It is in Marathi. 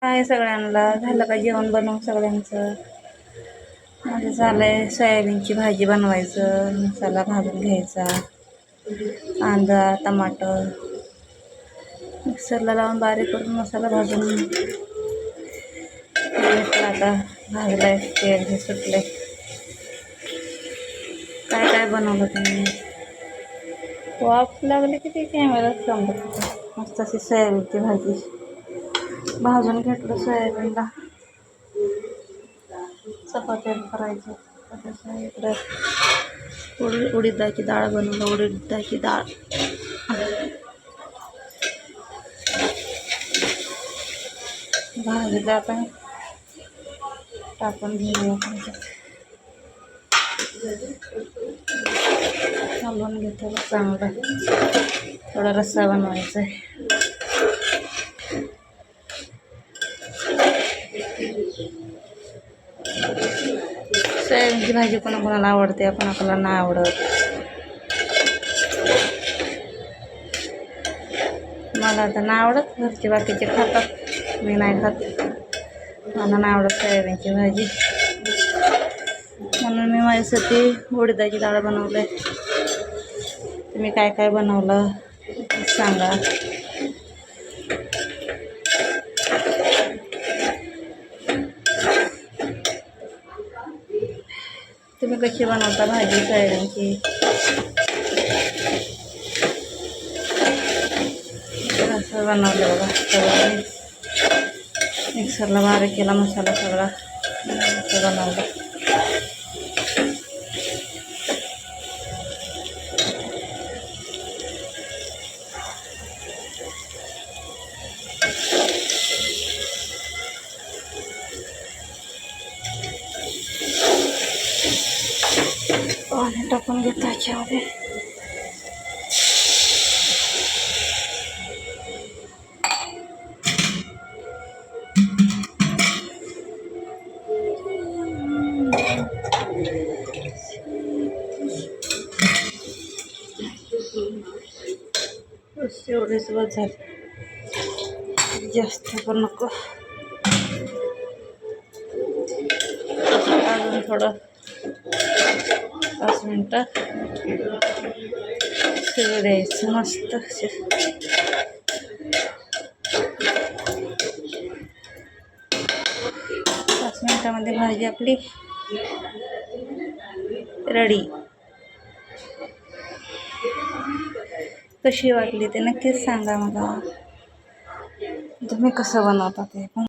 काय सगळ्यांना झालं का जेवण बनवून सगळ्यांचं? माझं झालंय सोयाबीनची भाजी बनवायचं, मसाला भाजून घ्यायचा, कांदा टमाटर मिक्सरला लावून बारीक करून मसाला भाजून घेतला. आता भाजलाय, तेल हे सुटले. काय काय बनवलं तुम्ही? वाफ लागली की ते कॅमेरात समजत. मस्त अशी सोयाबीनची भाजी भाजून घेतलं. सोयाबीनला चपात्या करायचं. इकडे उडीदाची डाळ बनवलं. उडीदाची डाळ भाजीला आपण टाकून घेऊया. घालून घेतलं चांगलं. थोडा रस्सा बनवायचा आहे. सोयाबीनची भाजी कोणाकोणाला आवडते, कोणाकोणाला नाही आवडत. मला तर नाही आवडत. घरचे बाकीचे खातात, मी नाही खात. मला नाही आवडत सोयाबीनची भाजी, म्हणून मी माझ्यासाठी उडीदाची डाळ बनवले. तुम्ही काय काय बनवलं सांगा. तुम्ही कशी बनवता भाजी सोयाबीनची? असं बनवलं बघा. सगळं मिक्सरला बारीक केला मसाला सगळा. असं बनवलं. पाणी टाकून घेतो याच्यामध्ये. एवढेच बस झाले, जास्त पण नको. अजून थोडं 5 मिनटं शिजू द्यायचं मस्त. 5 मिनटामध्ये भाजी आपली रेडी. कशी वाटली ते नक्कीच सांगा मला. तुम्ही कसं बनवता ते पण.